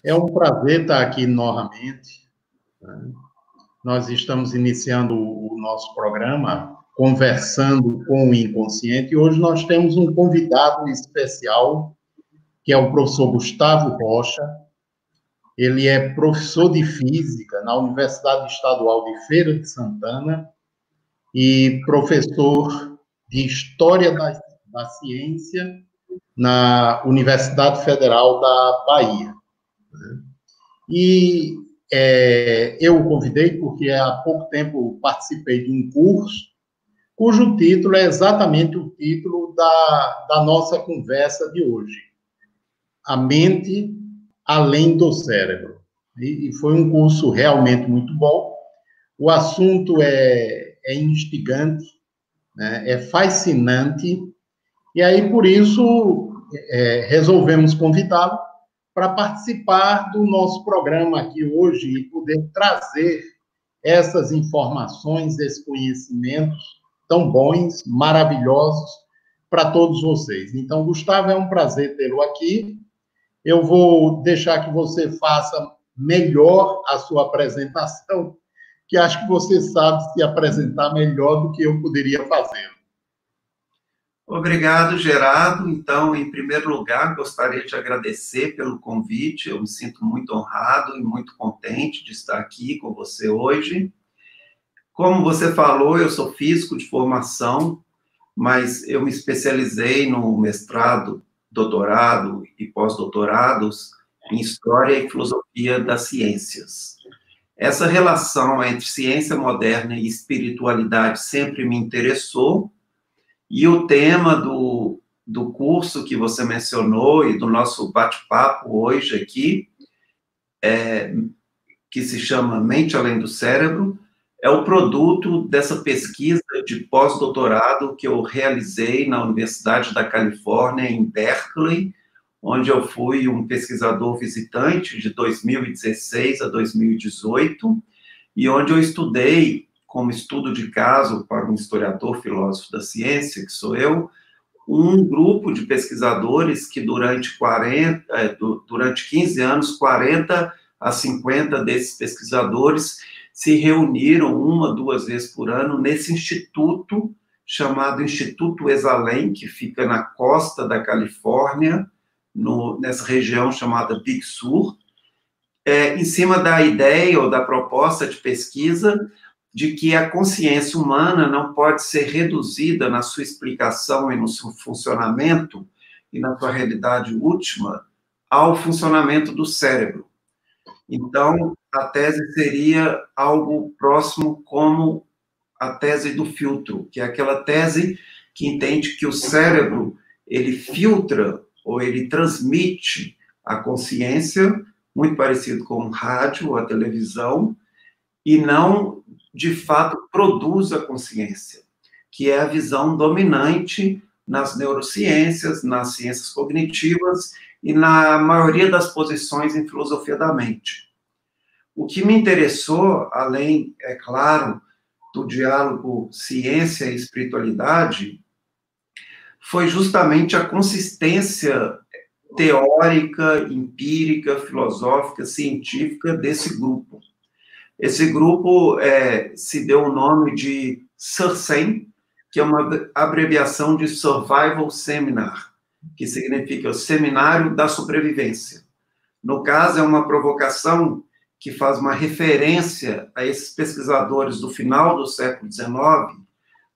É um prazer estar aqui novamente, né? Nós estamos iniciando o nosso programa Conversando com o Inconsciente, e hoje nós temos um convidado especial, que é o professor Gustavo Rocha. Ele é professor de Física na Universidade Estadual de Feira de Santana e professor de História da Ciência na Universidade Federal da Bahia. E eu o convidei porque há pouco tempo participei de um curso cujo título é exatamente o título da nossa conversa de hoje: A Mente Além do Cérebro. E foi um curso realmente muito bom. O assunto é instigante, né? É fascinante, e aí, por isso, resolvemos convidá-lo para participar do nosso programa aqui hoje e poder trazer essas informações, esses conhecimentos tão bons, maravilhosos, para todos vocês. Então, Gustavo, é um prazer tê-lo aqui. Eu vou deixar que você faça melhor a sua apresentação, que acho que você sabe se apresentar melhor do que eu poderia fazer. Obrigado, Gerardo. Então, em primeiro lugar, gostaria de agradecer pelo convite. Eu me sinto muito honrado e muito contente de estar aqui com você hoje. Como você falou, eu sou físico de formação, mas eu me especializei no mestrado, doutorado e pós-doutorados em História e Filosofia das Ciências. Essa relação entre ciência moderna e espiritualidade sempre me interessou, e o tema do curso que você mencionou e do nosso bate-papo hoje aqui, que se chama Mente Além do Cérebro, é o produto dessa pesquisa de pós-doutorado que eu realizei na Universidade da Califórnia, em Berkeley, onde eu fui um pesquisador visitante de 2016 a 2018, e onde eu estudei, como estudo de caso para um historiador filósofo da ciência, que sou eu, um grupo de pesquisadores que durante 15 anos, 40 a 50 desses pesquisadores se reuniram 1, 2 vezes por ano nesse instituto chamado Instituto Esalen, que fica na costa da Califórnia, nessa região chamada Big Sur, em cima da ideia ou da proposta de pesquisa de que a consciência humana não pode ser reduzida na sua explicação e no seu funcionamento e na sua realidade última ao funcionamento do cérebro. Então, a tese seria algo próximo como a tese do filtro, que é aquela tese que entende que o cérebro, ele filtra ou ele transmite a consciência, muito parecido com o rádio, a televisão, e não, de fato, produz a consciência, que é a visão dominante nas neurociências, nas ciências cognitivas e na maioria das posições em filosofia da mente. O que me interessou, além, é claro, do diálogo ciência e espiritualidade, foi justamente a consistência teórica, empírica, filosófica, científica desse grupo. Esse grupo se deu o nome de SURSEM, que é uma abreviação de Survival Seminar, que significa o Seminário da Sobrevivência. No caso, é uma provocação que faz uma referência a esses pesquisadores do final do século XIX,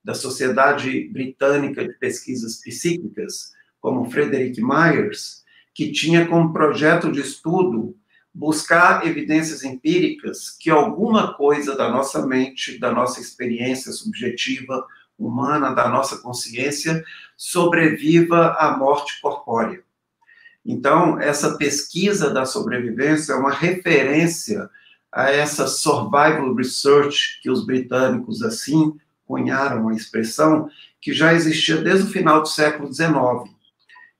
da Sociedade Britânica de Pesquisas Psíquicas, como Frederick Myers, que tinha como projeto de estudo buscar evidências empíricas que alguma coisa da nossa mente, da nossa experiência subjetiva, humana, da nossa consciência, sobreviva à morte corpórea. Então, essa pesquisa da sobrevivência é uma referência a essa survival research, que os britânicos assim cunharam a expressão, que já existia desde o final do século XIX.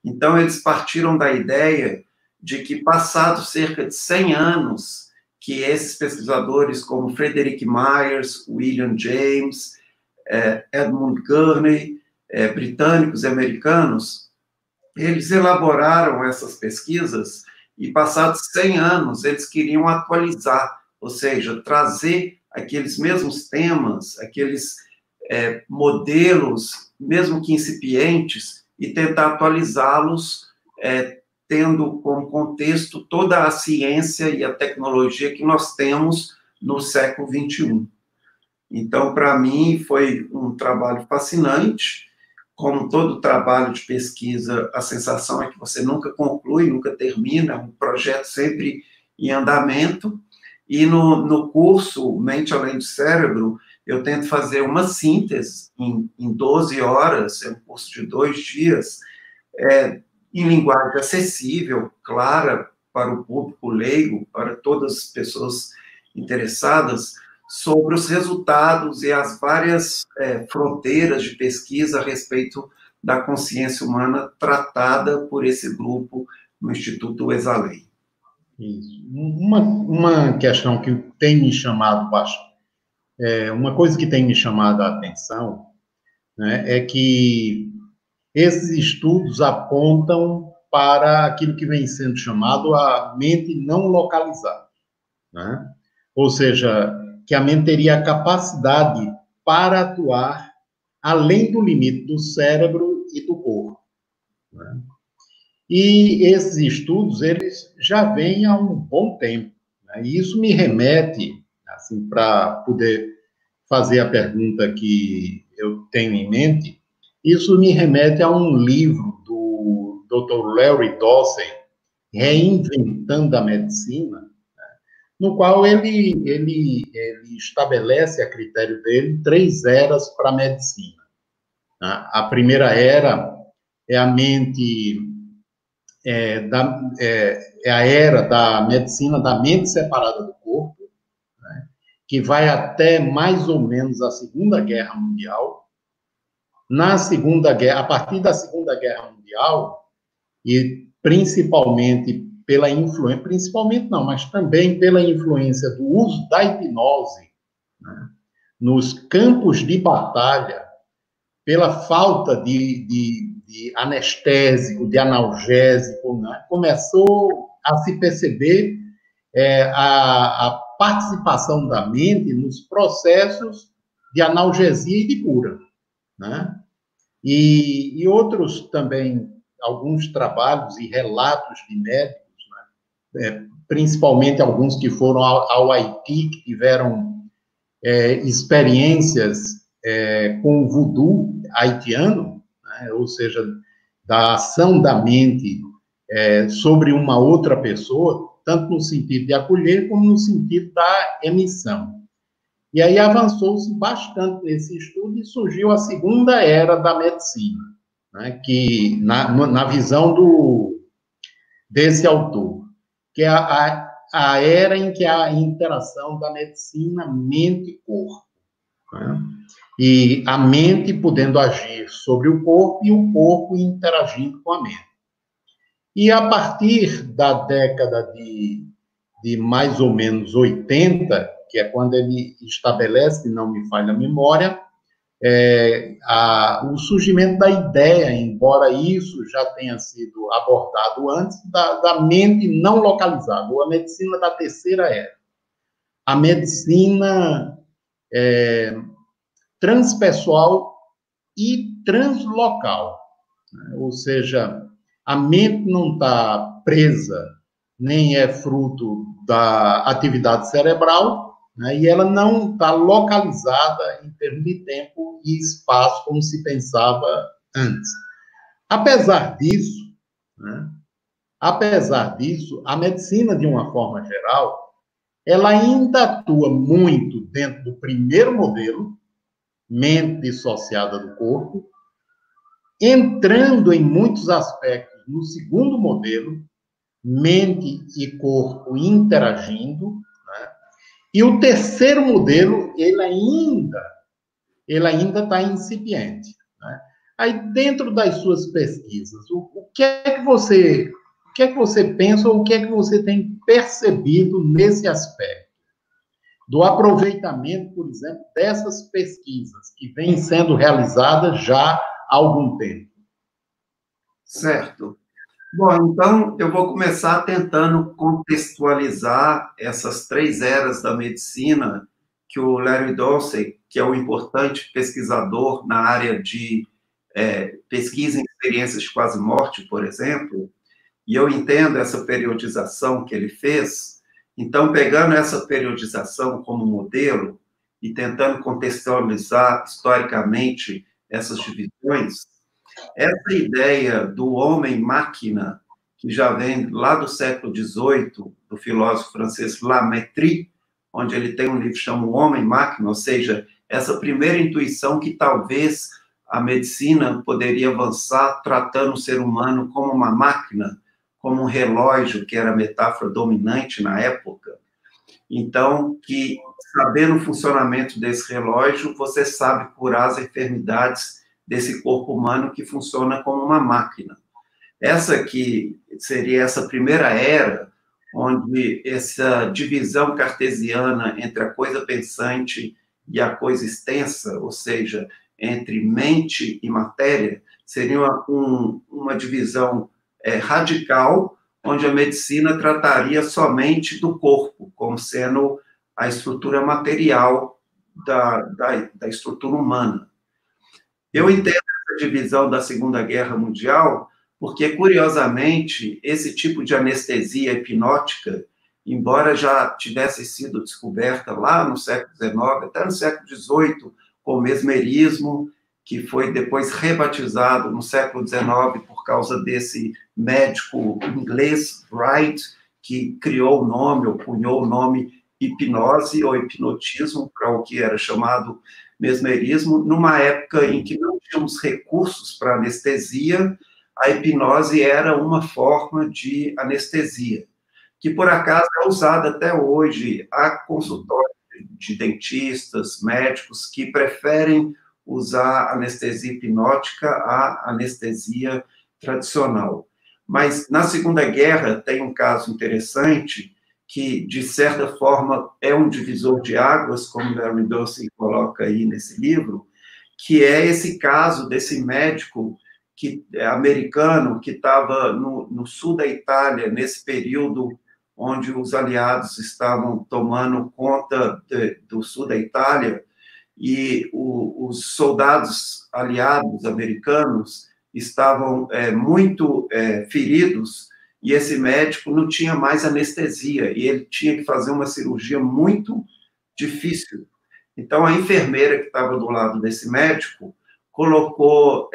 Então, eles partiram da ideia de que, passados cerca de 100 anos, que esses pesquisadores como Frederick Myers, William James, Edmund Gurney, britânicos e americanos, eles elaboraram essas pesquisas e passados 100 anos, eles queriam atualizar, ou seja, trazer aqueles mesmos temas, aqueles modelos, mesmo que incipientes, e tentar atualizá-los, tendo como contexto toda a ciência e a tecnologia que nós temos no século XXI. Então, para mim, foi um trabalho fascinante. Como todo trabalho de pesquisa, a sensação é que você nunca conclui, nunca termina, é um projeto sempre em andamento. E no curso Mente Além do Cérebro, eu tento fazer uma síntese em 12 horas, é um curso de 2 dias, em linguagem acessível, clara para o público leigo, para todas as pessoas interessadas, sobre os resultados e as várias fronteiras de pesquisa a respeito da consciência humana tratada por esse grupo no Instituto Exalei. Isso. Uma questão que tem me chamado bastante, uma coisa que tem me chamado a atenção, né, é que esses estudos apontam para aquilo que vem sendo chamado a mente não localizada, né? Ou seja, que a mente teria a capacidade para atuar além do limite do cérebro e do corpo, né? E esses estudos, eles já vêm há um bom tempo, né? E isso me remete, assim, para poder fazer a pergunta que eu tenho em mente, isso me remete a um livro do Dr. Larry Dossey, Reinventando a Medicina, no qual ele estabelece, a critério dele, 3 eras para a medicina. A primeira era é a mente, é a era da medicina da mente separada do corpo, né, que vai até mais ou menos a Segunda Guerra Mundial. Na Segunda Guerra, a partir da Segunda Guerra Mundial, e principalmente pela influência, principalmente não, mas também pela influência do uso da hipnose, né, nos campos de batalha, pela falta de anestésico, de analgésico, né, começou a se perceber a participação da mente nos processos de analgesia e de cura, né? E outros também, alguns trabalhos e relatos de médicos, né, principalmente alguns que foram ao Haiti, que tiveram experiências com o voodoo haitiano, né, ou seja, da ação da mente sobre uma outra pessoa, tanto no sentido de acolher, como no sentido da emissão. E aí avançou-se bastante nesse estudo e surgiu a segunda era da medicina, né, que, na visão desse autor, que é a era em que há a interação da medicina mente-corpo, né? E a mente podendo agir sobre o corpo e o corpo interagindo com a mente. E a partir da década de mais ou menos 80, que é quando ele estabelece, se não me falha a memória, o surgimento da ideia, embora isso já tenha sido abordado antes, da mente não localizada, ou a medicina da terceira era. A medicina transpessoal e translocal, né? Ou seja, a mente não está presa, nem é fruto da atividade cerebral, né? E ela não está localizada em termos de tempo e espaço, como se pensava antes. Apesar disso, né? Apesar disso, a medicina, de uma forma geral, ela ainda atua muito dentro do primeiro modelo, mente dissociada do corpo, entrando em muitos aspectos no segundo modelo, mente e corpo interagindo, né? E o terceiro modelo, ele ainda está incipiente, né? Aí, dentro das suas pesquisas, o que é que você pensa ou o que é que você tem percebido nesse aspecto? Do aproveitamento, por exemplo, dessas pesquisas que vêm sendo realizadas já há algum tempo. Certo. Bom, então eu vou começar tentando contextualizar essas três eras da medicina que o Larry Dossey, que é um importante pesquisador na área de pesquisa em experiências de quase morte, por exemplo, e eu entendo essa periodização que ele fez. Então, pegando essa periodização como modelo e tentando contextualizar historicamente essas divisões, essa ideia do homem-máquina, que já vem lá do século XVIII, do filósofo francês Lamétrie, onde ele tem um livro que chama O Homem-Máquina, ou seja, essa primeira intuição que talvez a medicina poderia avançar tratando o ser humano como uma máquina, como um relógio, que era a metáfora dominante na época. Então, que sabendo o funcionamento desse relógio, você sabe curar as enfermidades desse corpo humano que funciona como uma máquina. Essa aqui seria essa primeira era, onde essa divisão cartesiana entre a coisa pensante e a coisa extensa, ou seja, entre mente e matéria, seria uma divisão radical, onde a medicina trataria somente do corpo, como sendo a estrutura material da estrutura humana. Eu entendo essa divisão da Segunda Guerra Mundial porque, curiosamente, esse tipo de anestesia hipnótica, embora já tivesse sido descoberta lá no século XIX, até no século XVIII, com o mesmerismo, que foi depois rebatizado no século XIX por causa desse médico inglês, Wright, que criou o nome, ou cunhou o nome hipnose ou hipnotismo para o que era chamado mesmerismo, numa época em que não tínhamos recursos para anestesia, a hipnose era uma forma de anestesia, que por acaso é usada até hoje. Há consultórios de dentistas, médicos, que preferem usar anestesia hipnótica à anestesia tradicional. Mas na Segunda Guerra tem um caso interessante que, de certa forma, é um divisor de águas, como Larry Dossey coloca aí nesse livro, que é esse caso desse médico americano que estava no sul da Itália, nesse período onde os aliados estavam tomando conta do sul da Itália, e os soldados aliados americanos estavam muito feridos, e esse médico não tinha mais anestesia, e ele tinha que fazer uma cirurgia muito difícil. Então, a enfermeira que estava do lado desse médico colocou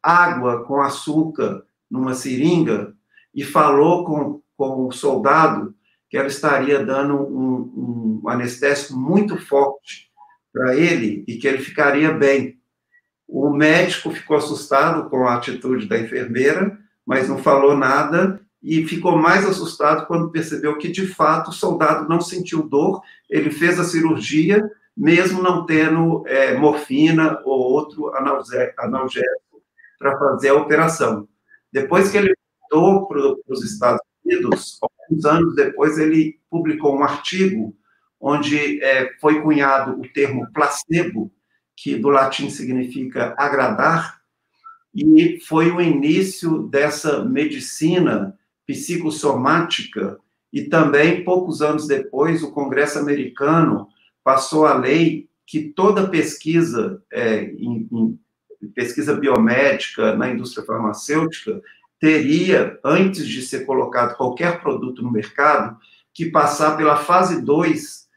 água com açúcar numa seringa e falou com o soldado que ela estaria dando um anestésico muito forte para ele e que ele ficaria bem. O médico ficou assustado com a atitude da enfermeira, mas não falou nada, e ficou mais assustado quando percebeu que, de fato, o soldado não sentiu dor, ele fez a cirurgia, mesmo não tendo morfina ou outro analgésico para fazer a operação. Depois que ele voltou para os Estados Unidos, alguns anos depois, ele publicou um artigo onde foi cunhado o termo placebo, que do latim significa agradar, e foi o início dessa medicina psicossomática, e também, poucos anos depois, o Congresso americano passou a lei que toda pesquisa, pesquisa biomédica na indústria farmacêutica, teria, antes de ser colocado qualquer produto no mercado, que passar pela fase 2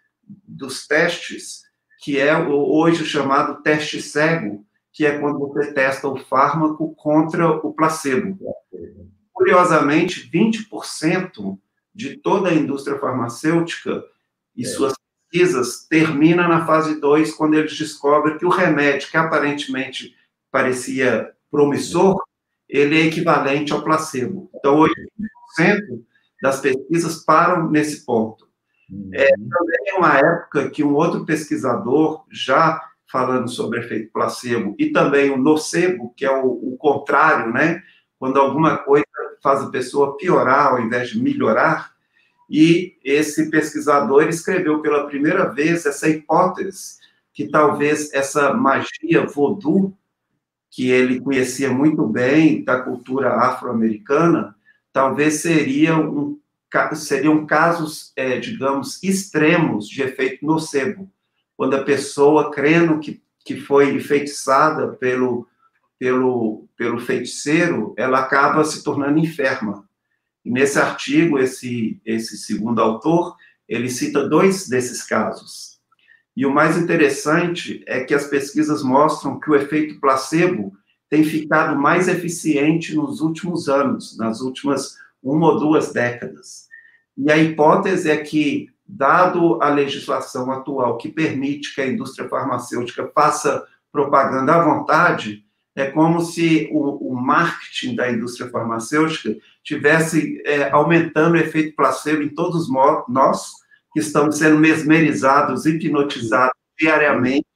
dos testes, que é hoje chamado teste cego, que é quando você testa o fármaco contra o placebo. Curiosamente, 20% de toda a indústria farmacêutica e suas pesquisas termina na fase 2, quando eles descobrem que o remédio, que aparentemente parecia promissor, ele é equivalente ao placebo. Então, 80% das pesquisas param nesse ponto. Também é uma época que um outro pesquisador, já falando sobre efeito placebo, e também o nocebo, que é o contrário, né? Quando alguma coisa faz a pessoa piorar ao invés de melhorar, e esse pesquisador escreveu pela primeira vez essa hipótese, que talvez essa magia voodoo, que ele conhecia muito bem da cultura afro-americana, talvez seriam casos, digamos, extremos de efeito nocebo, quando a pessoa, crendo que foi enfeitiçada pelo feiticeiro, ela acaba se tornando enferma. E nesse artigo, esse segundo autor, ele cita 2 desses casos. E o mais interessante é que as pesquisas mostram que o efeito placebo tem ficado mais eficiente nos últimos anos, nas últimas 1 ou 2 décadas. E a hipótese é que, dado a legislação atual que permite que a indústria farmacêutica faça propaganda à vontade, é como se o marketing da indústria farmacêutica tivesse aumentando o efeito placebo em todos nós, que estamos sendo mesmerizados, hipnotizados diariamente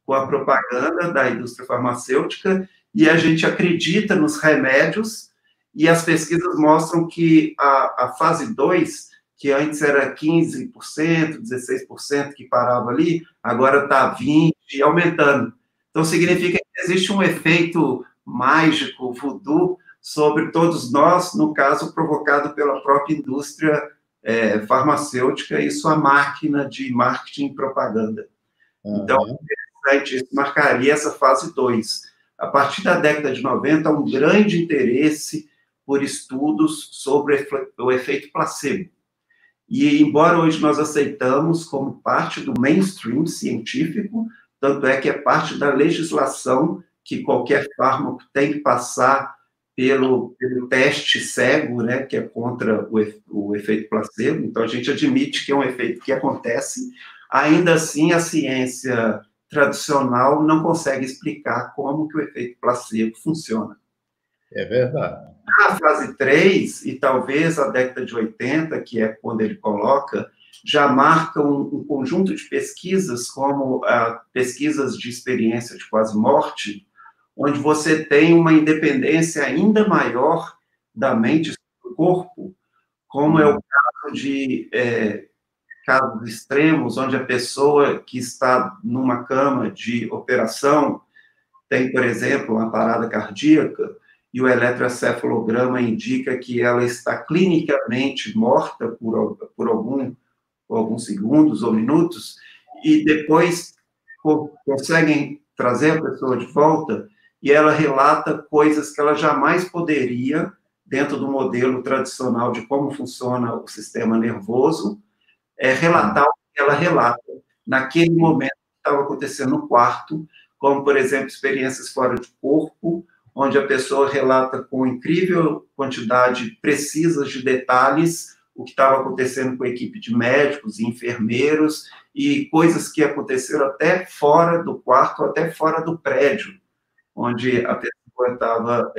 com a propaganda da indústria farmacêutica, e a gente acredita nos remédios, e as pesquisas mostram que a fase 2, que antes era 15%, 16% que parava ali, agora está 20%, aumentando. Então, significa que existe um efeito mágico, voodoo, sobre todos nós, no caso, provocado pela própria indústria farmacêutica e sua máquina de marketing e propaganda. Então, isso marcaria essa fase 2. A partir da década de 90, há um grande interesse por estudos sobre o efeito placebo. E, embora hoje nós aceitamos como parte do mainstream científico, tanto é que é parte da legislação que qualquer fármaco tem que passar pelo teste cego, né, que é contra o efeito placebo. Então, a gente admite que é um efeito que acontece. Ainda assim, a ciência tradicional não consegue explicar como que o efeito placebo funciona. É verdade. A fase 3, e talvez a década de 80, que é quando ele coloca, já marca um conjunto de pesquisas, como pesquisas de experiência de quase morte, onde você tem uma independência ainda maior da mente do corpo, como é o caso de casos extremos, onde a pessoa que está numa cama de operação tem, por exemplo, uma parada cardíaca, e o eletroencefalograma indica que ela está clinicamente morta por alguns segundos ou minutos, e depois conseguem trazer a pessoa de volta, e ela relata coisas que ela jamais poderia, dentro do modelo tradicional de como funciona o sistema nervoso, relatar o que ela relata naquele momento que estava acontecendo no quarto, como, por exemplo, experiências fora de corpo, onde a pessoa relata com incrível quantidade precisa de detalhes o que estava acontecendo com a equipe de médicos e enfermeiros, e coisas que aconteceram até fora do quarto, até fora do prédio, onde a pessoa estava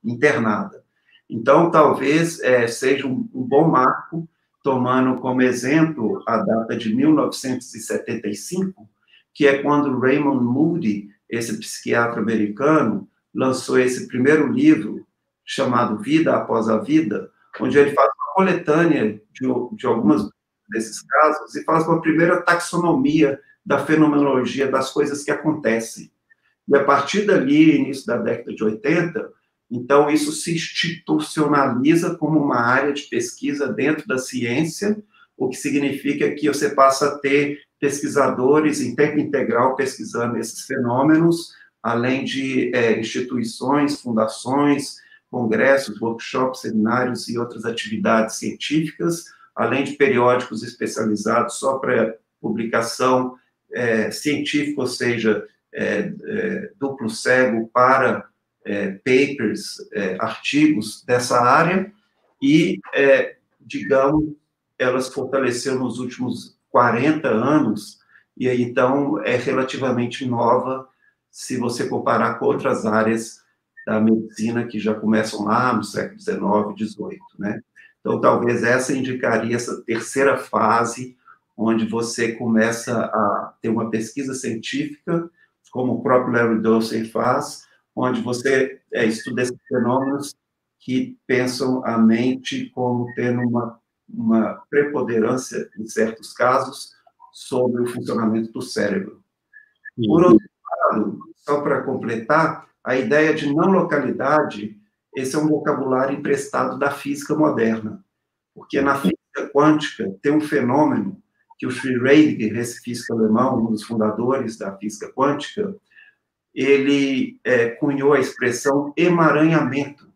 internada. Então, talvez seja um bom marco, tomando como exemplo a data de 1975, que é quando Raymond Moody, esse psiquiatra americano, lançou esse primeiro livro, chamado Vida Após a Vida, onde ele faz uma coletânea de alguns desses casos e faz uma primeira taxonomia da fenomenologia das coisas que acontecem. E a partir dali, início da década de 80, então isso se institucionaliza como uma área de pesquisa dentro da ciência, o que significa que você passa a ter pesquisadores em tempo integral pesquisando esses fenômenos, além de instituições, fundações, congressos, workshops, seminários e outras atividades científicas, além de periódicos especializados só para publicação científica, ou seja, duplo cego para papers, artigos dessa área, e, digamos, elas fortaleceram nos últimos 40 anos, e aí, então, é relativamente nova, se você comparar com outras áreas da medicina que já começam lá no século XIX, XVIII, né? Então, talvez essa indicaria essa terceira fase, onde você começa a ter uma pesquisa científica, como o próprio Larry Dossey faz, onde você estuda esses fenômenos que pensam a mente como tendo uma preponderância, em certos casos, sobre o funcionamento do cérebro. Por outro lado, só para completar, A ideia de não localidade, esse é um vocabulário emprestado da física moderna, porque na física quântica tem um fenômeno que o Schrödinger, esse físico alemão, um dos fundadores da física quântica, ele cunhou a expressão emaranhamento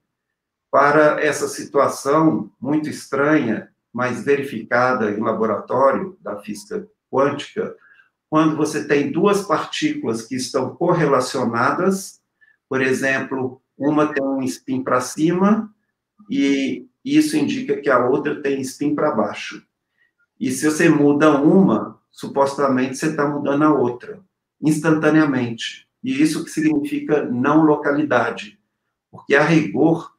para essa situação muito estranha, mas verificada em laboratório da física quântica, quando você tem duas partículas que estão correlacionadas, por exemplo, uma tem um spin para cima e isso indica que a outra tem spin para baixo. E se você muda uma, supostamente você está mudando a outra, instantaneamente. E isso que significa não localidade. Porque, a rigor,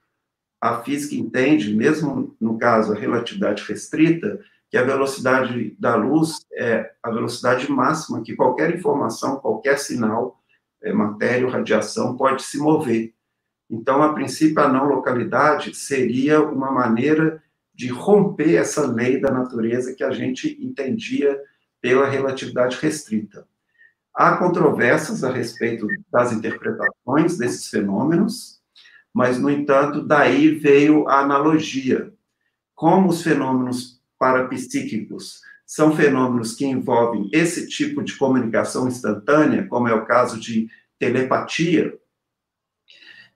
a física entende, mesmo no caso a relatividade restrita, que a velocidade da luz é a velocidade máxima que qualquer informação, qualquer sinal, matéria ou radiação, pode se mover. Então, a princípio, a não localidade seria uma maneira de romper essa lei da natureza que a gente entendia pela relatividade restrita. Há controvérsias a respeito das interpretações desses fenômenos, mas, no entanto, daí veio a analogia. Como os fenômenos parapsíquicos são fenômenos que envolvem esse tipo de comunicação instantânea, como é o caso de telepatia,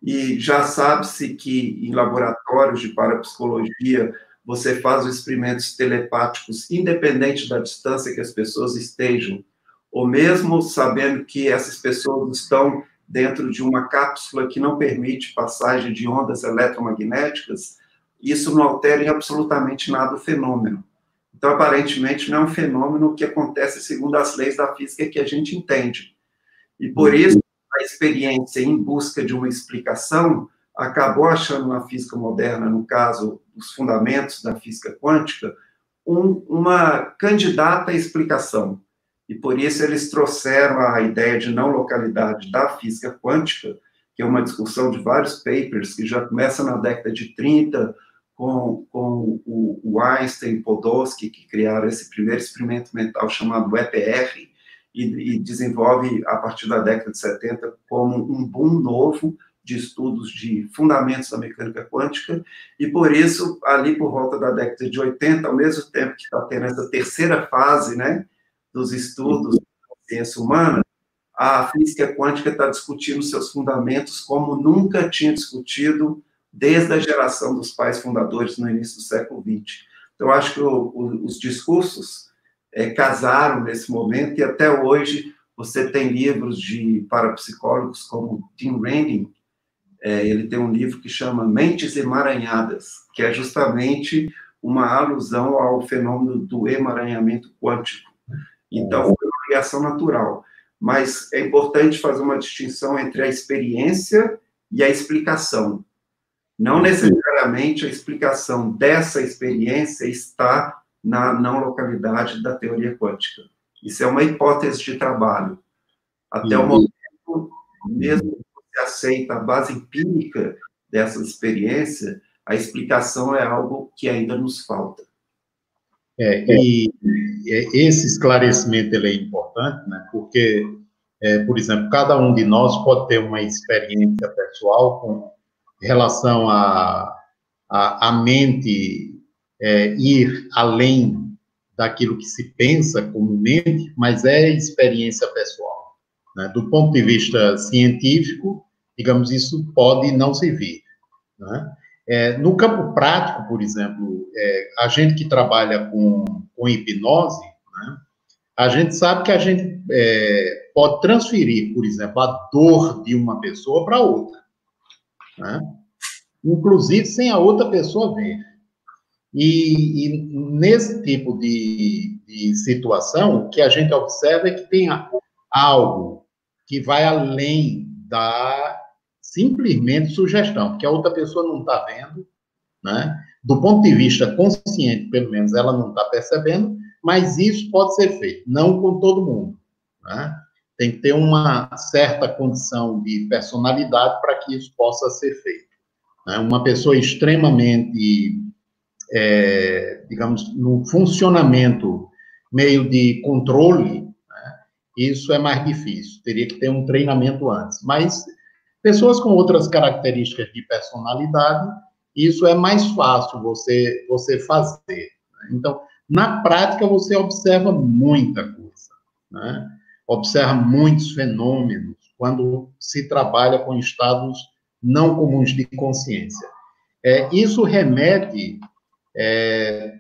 e já sabe-se que em laboratórios de parapsicologia você faz os experimentos telepáticos independente da distância que as pessoas estejam, ou mesmo sabendo que essas pessoas estão dentro de uma cápsula que não permite passagem de ondas eletromagnéticas, isso não altera em absolutamente nada o fenômeno. Então, aparentemente, não é um fenômeno que acontece segundo as leis da física que a gente entende. E, por isso, a experiência em busca de uma explicação acabou achando na física moderna, no caso, os fundamentos da física quântica, uma candidata à explicação. E, por isso, eles trouxeram a ideia de não localidade da física quântica, que é uma discussão de vários papers, que já começa na década de 30, com o Einstein e Podolsky, que criaram esse primeiro experimento mental chamado EPR, e desenvolve, a partir da década de 70, como um boom novo de estudos de fundamentos da mecânica quântica, e por isso, ali por volta da década de 80, ao mesmo tempo que está tendo essa terceira fase, né, dos estudos da ciência humana, a física quântica está discutindo seus fundamentos como nunca tinha discutido desde a geração dos pais fundadores no início do século XX. Então, acho que os discursos casaram nesse momento, e até hoje você tem livros de parapsicólogos como Tim Renning, ele tem um livro que chama Mentes Emaranhadas, que é justamente uma alusão ao fenômeno do emaranhamento quântico. Então, foi uma ligação natural. Mas é importante fazer uma distinção entre a experiência e a explicação. Não necessariamente a explicação dessa experiência está na não localidade da teoria quântica. Isso é uma hipótese de trabalho. Até o momento, mesmo que você aceita a base empírica dessa experiência, a explicação é algo que ainda nos falta. E esse esclarecimento ele é importante, né? Porque, por exemplo, cada um de nós pode ter uma experiência pessoal com relação à mente ir além daquilo que se pensa comumente, mas é experiência pessoal, né? Do ponto de vista científico, digamos, isso pode não servir, né? No campo prático, por exemplo, a gente que trabalha com hipnose, né, a gente sabe que a gente pode transferir, por exemplo, a dor de uma pessoa para outra, né, inclusive sem a outra pessoa ver. E nesse tipo de situação, o que a gente observa é que tem algo que vai além da simplesmente sugestão, porque a outra pessoa não está vendo, né? Do ponto de vista consciente, pelo menos, ela não está percebendo, mas isso pode ser feito, não com todo mundo, né? Tem que ter uma certa condição de personalidade para que isso possa ser feito, né? Uma pessoa extremamente, digamos, no funcionamento meio de controle, né? Isso é mais difícil, teria que ter um treinamento antes, mas Pessoas com outras características de personalidade, isso é mais fácil você fazer. Então, na prática, você observa muita coisa, né? Observa muitos fenômenos quando se trabalha com estados não comuns de consciência. Isso remete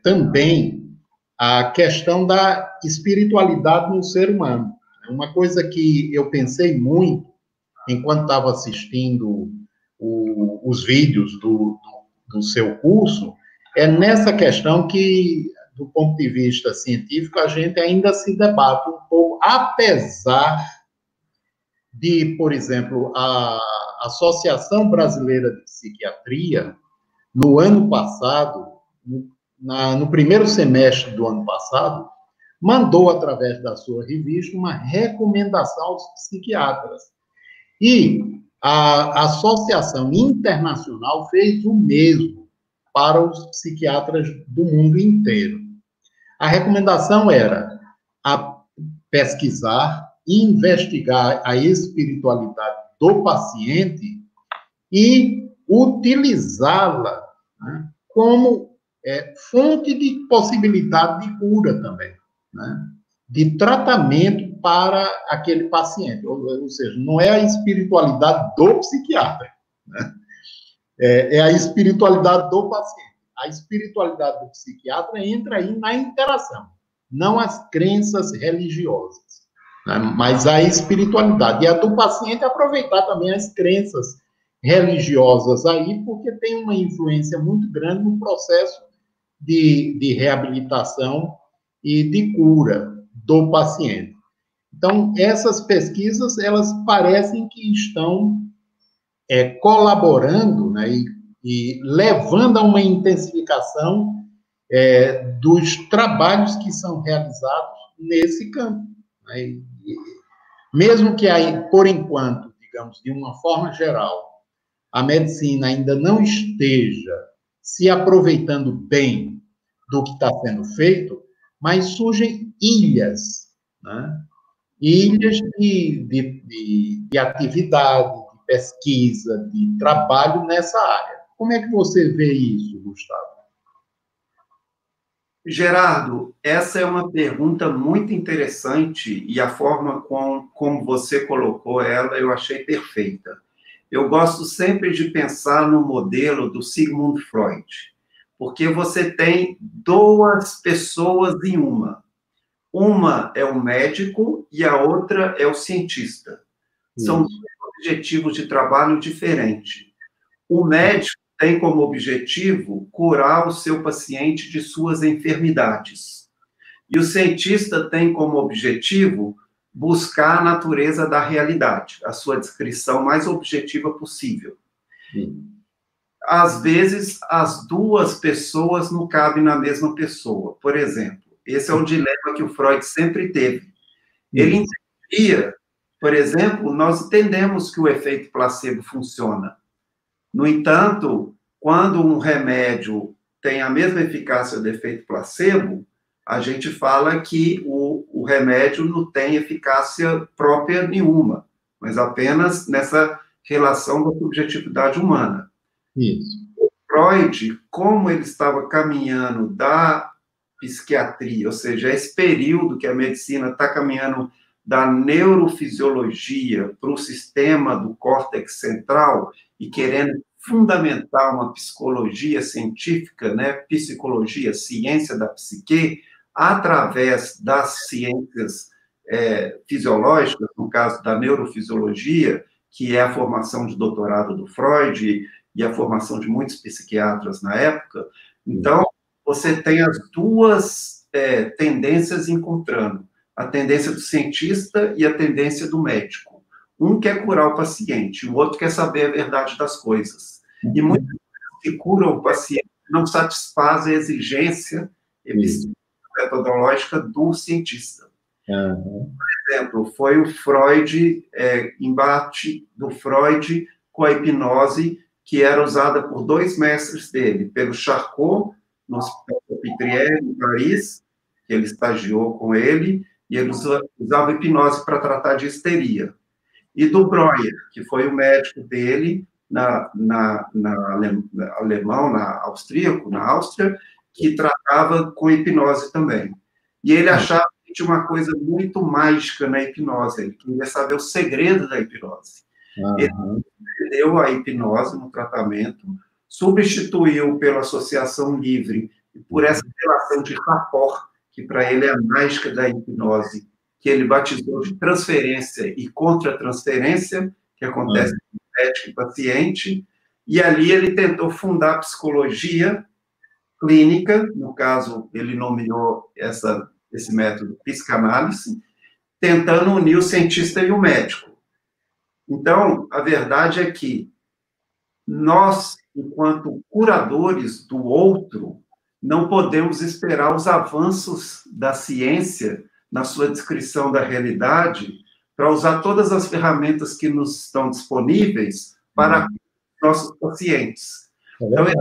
também à questão da espiritualidade no ser humano. Uma coisa que eu pensei muito enquanto estava assistindo os vídeos do seu curso, é nessa questão que, do ponto de vista científico, a gente ainda se debate um pouco, apesar de, por exemplo, a Associação Brasileira de Psiquiatria, no ano passado, no primeiro semestre do ano passado, mandou, através da sua revista, uma recomendação aos psiquiatras. E a Associação Internacional fez o mesmo para os psiquiatras do mundo inteiro. A recomendação era pesquisar e investigar a espiritualidade do paciente e utilizá-la, né, como fonte de possibilidade de cura também, né, de tratamento para aquele paciente. Ou seja, não é a espiritualidade do psiquiatra, né, é a espiritualidade do paciente. A espiritualidade do psiquiatra entra aí na interação, não as crenças religiosas, né, mas a espiritualidade. E a do paciente aproveitar também as crenças religiosas aí, porque tem uma influência muito grande no processo de reabilitação e de cura do paciente. Então, essas pesquisas, elas parecem que estão colaborando, né, e levando a uma intensificação dos trabalhos que são realizados nesse campo, né, e mesmo que aí, por enquanto, digamos, de uma forma geral, a medicina ainda não esteja se aproveitando bem do que está sendo feito, mas surgem ilhas, né? Ilhas de atividade, de pesquisa, de trabalho nessa área. Como é que você vê isso, Gustavo? Gerardo, essa é uma pergunta muito interessante e a forma como você colocou ela eu achei perfeita. Eu gosto sempre de pensar no modelo do Sigmund Freud, porque você tem duas pessoas em uma. Uma é o médico e a outra é o cientista. São dois objetivos de trabalho diferentes. O médico tem como objetivo curar o seu paciente de suas enfermidades. E o cientista tem como objetivo buscar a natureza da realidade, a sua descrição mais objetiva possível. Às vezes, as duas pessoas não cabem na mesma pessoa. Por exemplo, esse é um dilema que o Freud sempre teve. Ele entendia, por exemplo, nós entendemos que o efeito placebo funciona. No entanto, quando um remédio tem a mesma eficácia do efeito placebo, a gente fala que o remédio não tem eficácia própria nenhuma, mas apenas nessa relação da subjetividade humana. Isso. O Freud, como ele estava caminhando da psiquiatria, ou seja, esse período que a medicina está caminhando da neurofisiologia para o sistema do córtex central e querendo fundamentar uma psicologia científica, né, psicologia, ciência da psique, através das ciências fisiológicas, no caso da neurofisiologia, que é a formação de doutorado do Freud e a formação de muitos psiquiatras na época. Então, você tem as duas tendências encontrando, a tendência do cientista e a tendência do médico. Um quer curar o paciente, o outro quer saber a verdade das coisas. E muitas vezes que curam o paciente não satisfazem a exigência metodológica do cientista. Por exemplo, foi o Freud, embate do Freud com a hipnose, que era usada por dois mestres dele, pelo Charcot, no Hospital Pitrier, em Paris, que ele estagiou com ele, e ele usava hipnose para tratar de histeria. e do Breuer, que foi o médico dele alemão, na austríaco, na Áustria, que tratava com hipnose também. E ele achava que tinha uma coisa muito mágica na hipnose, ele queria saber o segredo da hipnose. Ele deu a hipnose no tratamento, substituiu pela associação livre, e por essa relação de rapport, que para ele é a mágica da hipnose, que ele batizou de transferência e contra-transferência, que acontece com médico e paciente, e ali ele tentou fundar a psicologia clínica, no caso, ele nomeou esse método psicanálise, tentando unir o cientista e o médico. Então, a verdade é que nós, enquanto curadores do outro, não podemos esperar os avanços da ciência na sua descrição da realidade para usar todas as ferramentas que nos estão disponíveis para nossos pacientes. Então, esse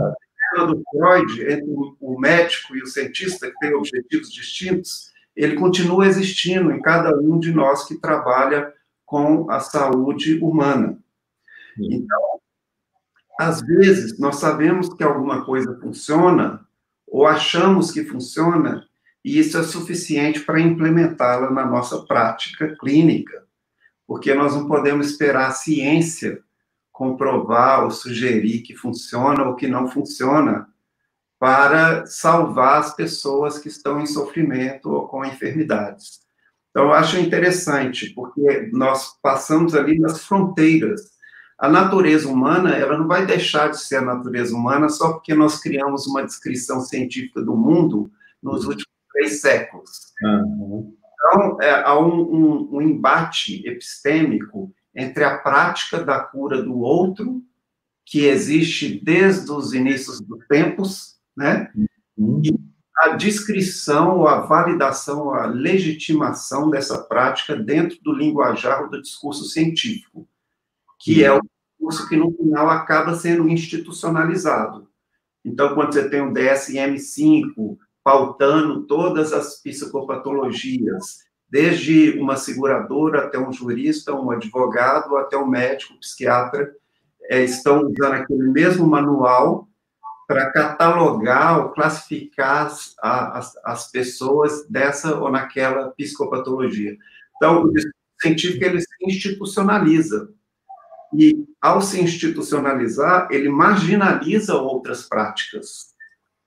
tema do Freud, entre o médico e o cientista, que tem objetivos distintos, ele continua existindo em cada um de nós que trabalha com a saúde humana. Então, às vezes, nós sabemos que alguma coisa funciona, ou achamos que funciona, e isso é suficiente para implementá-la na nossa prática clínica, porque nós não podemos esperar a ciência comprovar ou sugerir que funciona ou que não funciona para salvar as pessoas que estão em sofrimento ou com enfermidades. Então, eu acho interessante, porque nós passamos ali nas fronteiras. A natureza humana, ela não vai deixar de ser a natureza humana só porque nós criamos uma descrição científica do mundo nos últimos 3 séculos. Então, há um embate epistêmico entre a prática da cura do outro, que existe desde os inícios dos tempos, né? E a descrição, ou a validação, a legitimação dessa prática dentro do linguajar do discurso científico, que é o discurso que, no final, acaba sendo institucionalizado. Então, quando você tem o DSM-5 pautando todas as psicopatologias, desde uma seguradora até um jurista, um advogado, até um médico, psiquiatra, estão usando aquele mesmo manual para catalogar ou classificar as pessoas dessa ou naquela psicopatologia. Então, o discurso científico, ele se institucionaliza. E, ao se institucionalizar, ele marginaliza outras práticas.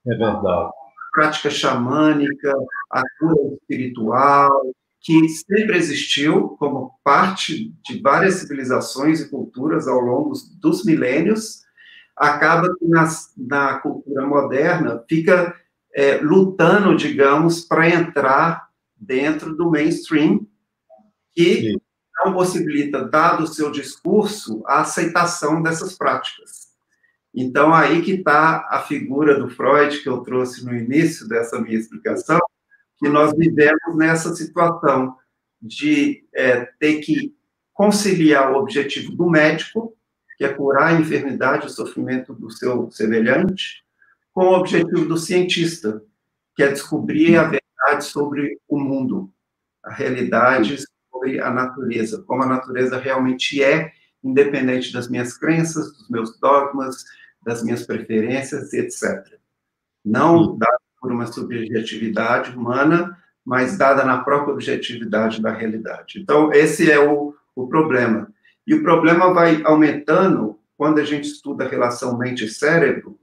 É verdade. A prática xamânica, a cura espiritual, que sempre existiu como parte de várias civilizações e culturas ao longo dos milênios, acaba que na cultura moderna fica lutando, digamos, para entrar dentro do mainstream, que não possibilita, dado o seu discurso, a aceitação dessas práticas. Então, aí que está a figura do Freud, que eu trouxe no início dessa minha explicação, que nós vivemos nessa situação de ter que conciliar o objetivo do médico, que é curar a enfermidade, o sofrimento do seu semelhante, com o objetivo do cientista, que é descobrir a verdade sobre o mundo, a realidade sobre a natureza, como a natureza realmente é, independente das minhas crenças, dos meus dogmas, das minhas preferências, etc. Não dada por uma subjetividade humana, mas dada na própria objetividade da realidade. Então, esse é o problema. E o problema vai aumentando quando a gente estuda a relação mente e cérebro,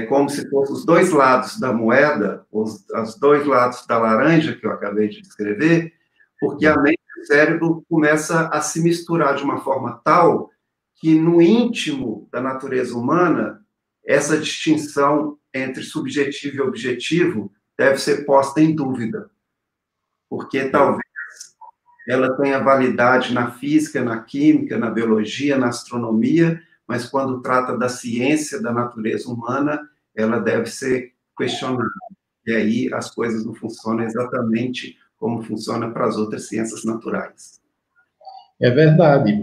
como se fossem os dois lados da moeda, os 2 lados da laranja, que eu acabei de descrever, porque a mente e o cérebro começam a se misturar de uma forma tal que, no íntimo da natureza humana, essa distinção entre subjetivo e objetivo deve ser posta em dúvida, porque talvez ela tenha validade na física, na química, na biologia, na astronomia, mas quando trata da ciência da natureza humana, ela deve ser questionada. E aí as coisas não funcionam exatamente como funciona para as outras ciências naturais. É verdade,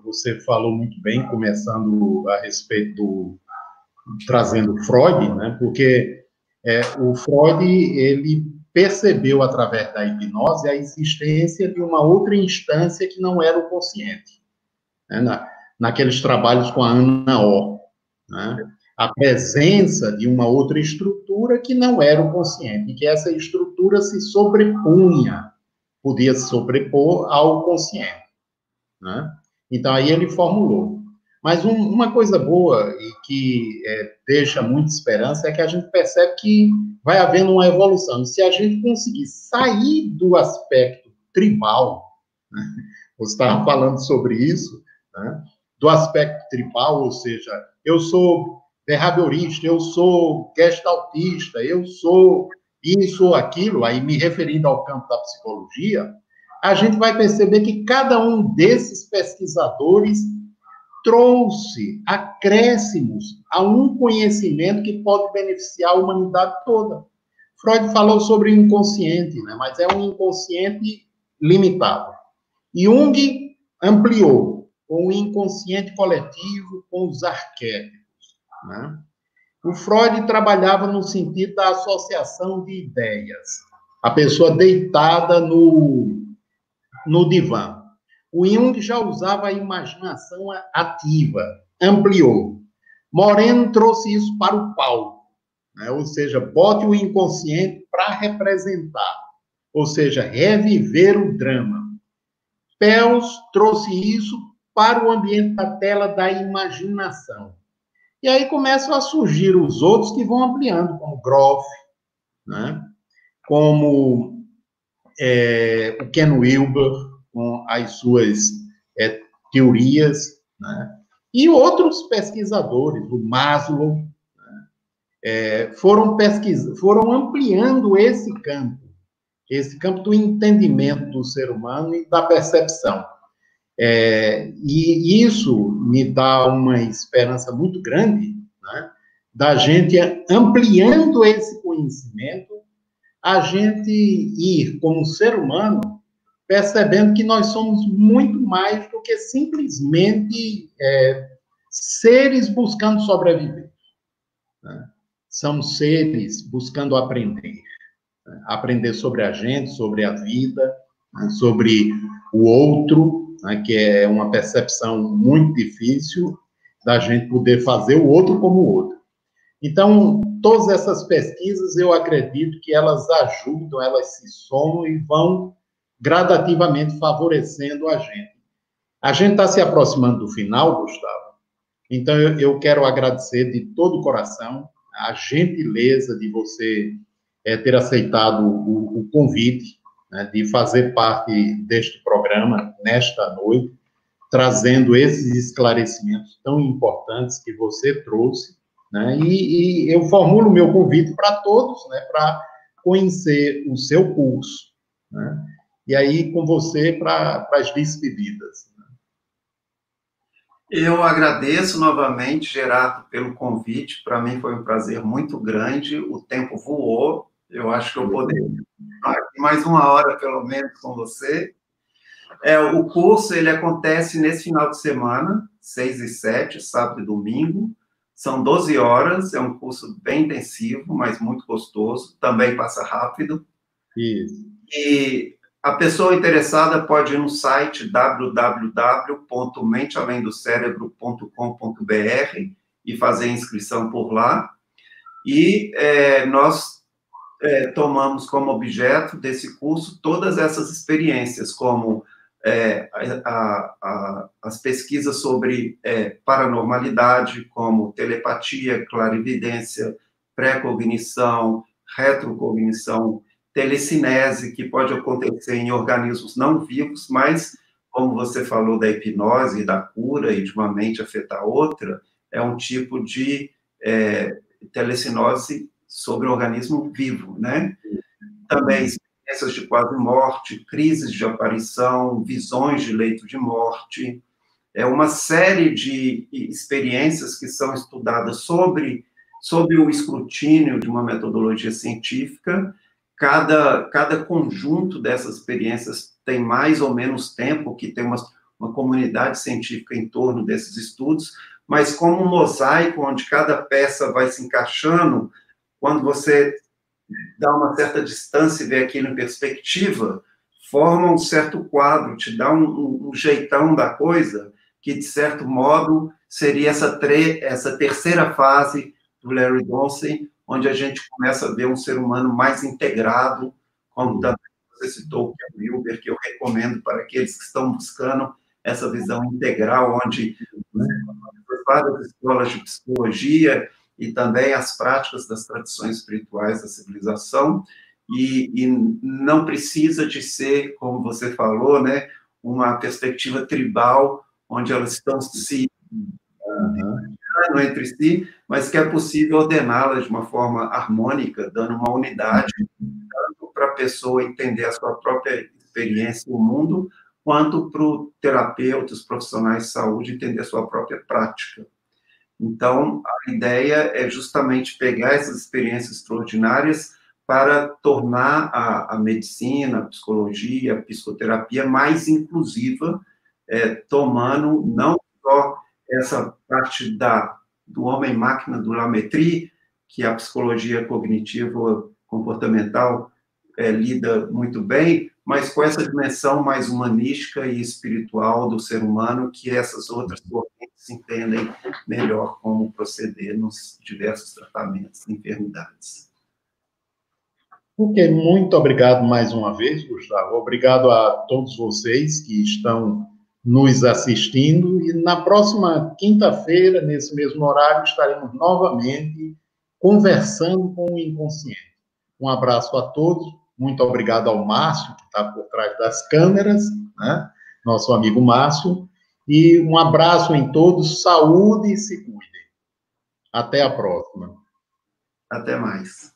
você falou muito bem, começando a respeito trazendo Freud, né? Porque o Freud, ele percebeu, através da hipnose, a existência de uma outra instância que não era o consciente, né? Naqueles trabalhos com a Ana Oh, né? A presença de uma outra estrutura que não era o consciente, e que essa estrutura se sobrepunha, podia se sobrepor ao consciente, né? Então, aí ele formulou. Mas uma coisa boa e que deixa muita esperança é que a gente percebe que vai havendo uma evolução. E se a gente conseguir sair do aspecto tribal, né? Você estava falando sobre isso, né? Do aspecto tribal, ou seja, eu sou behaviorista, eu sou gestaltista, eu sou isso ou aquilo, aí me referindo ao campo da psicologia, a gente vai perceber que cada um desses pesquisadores trouxe acréscimos a um conhecimento que pode beneficiar a humanidade toda. Freud falou sobre o inconsciente, né? Mas é um inconsciente limitado. Jung ampliou com o inconsciente coletivo, com os arquétipos, né? O Freud trabalhava no sentido da associação de ideias. A pessoa deitada no divã. O Jung já usava a imaginação ativa, ampliou. Moreno trouxe isso para o palco, né? Ou seja, bote o inconsciente para representar, ou seja, reviver o drama. Pels trouxe isso para o ambiente da tela da imaginação. E aí começam a surgir os outros que vão ampliando, como Groff, né? Como o Ken Wilber, com as suas teorias, né? E outros pesquisadores, o Maslow, né? Foram ampliando esse campo do entendimento do ser humano e da percepção. E isso me dá uma esperança muito grande, né? Da gente ampliando esse conhecimento, a gente ir, como ser humano, percebendo que nós somos muito mais do que simplesmente seres buscando sobreviver, né? Somos seres buscando aprender, né? Aprender sobre a gente, sobre a vida, né? Sobre o outro, né? Que é uma percepção muito difícil da gente poder fazer o outro como o outro. Então, todas essas pesquisas, eu acredito que elas ajudam, elas se somam e vão gradativamente favorecendo a gente. A gente está se aproximando do final, Gustavo, então eu quero agradecer de todo o coração a gentileza de você ter aceitado o convite, né, de fazer parte deste programa nesta noite, trazendo esses esclarecimentos tão importantes que você trouxe, né, e eu formulo o meu convite para todos, né, para conhecer o seu curso, né, e aí com você para as despedidas. Eu agradeço novamente, Gerardo, pelo convite. Para mim foi um prazer muito grande. O tempo voou. Eu acho que eu poderia estar aqui mais uma hora, pelo menos, com você. O curso ele acontece nesse final de semana, 6 e 7, sábado e domingo. São 12 horas. É um curso bem intensivo, mas muito gostoso. Também passa rápido. Isso. E a pessoa interessada pode ir no site www.mentealemdocerebro.com.br e fazer a inscrição por lá. E nós tomamos como objeto desse curso todas essas experiências, como as pesquisas sobre paranormalidade, como telepatia, clarividência, pré-cognição, retrocognição, telecinese, que pode acontecer em organismos não vivos, mas, como você falou da hipnose e da cura, e de uma mente afetar outra, é um tipo de telecinose sobre o organismo vivo, né? Também experiências de quase morte, crises de aparição, visões de leito de morte, uma série de experiências que são estudadas sob o escrutínio de uma metodologia científica. Cada conjunto dessas experiências tem mais ou menos tempo, que tem uma comunidade científica em torno desses estudos, mas como um mosaico, onde cada peça vai se encaixando, quando você dar uma certa distância e ver aquilo em perspectiva, forma um certo quadro, te dá um jeitão da coisa, que, de certo modo, seria essa terceira fase do Larry Dossey, onde a gente começa a ver um ser humano mais integrado, como também você citou o Ken Wilber, que eu recomendo para aqueles que estão buscando essa visão integral, onde várias escolas de psicologia e também as práticas das tradições espirituais da civilização, e não precisa de ser, como você falou, né, uma perspectiva tribal, onde elas estão se entre si, mas que é possível ordená-las de uma forma harmônica, dando uma unidade, tanto para a pessoa entender a sua própria experiência no mundo, quanto para o terapeuta, os profissionais de saúde entender a sua própria prática. Então, a ideia é justamente pegar essas experiências extraordinárias para tornar a medicina, a psicologia, a psicoterapia mais inclusiva, tomando não só essa parte do homem-máquina, do Lametrie, que a psicologia cognitiva comportamental lida muito bem, mas com essa dimensão mais humanística e espiritual do ser humano, que essas outras correntes entendem melhor como proceder nos diversos tratamentos de enfermidades. Ok, muito obrigado mais uma vez, Gustavo. Obrigado a todos vocês que estão nos assistindo. E na próxima quinta-feira, nesse mesmo horário, estaremos novamente conversando com o inconsciente. Um abraço a todos. Muito obrigado ao Márcio, que está por trás das câmeras, né? Nosso amigo Márcio. E um abraço em todos. Saúde e se cuidem. Até a próxima. Até mais.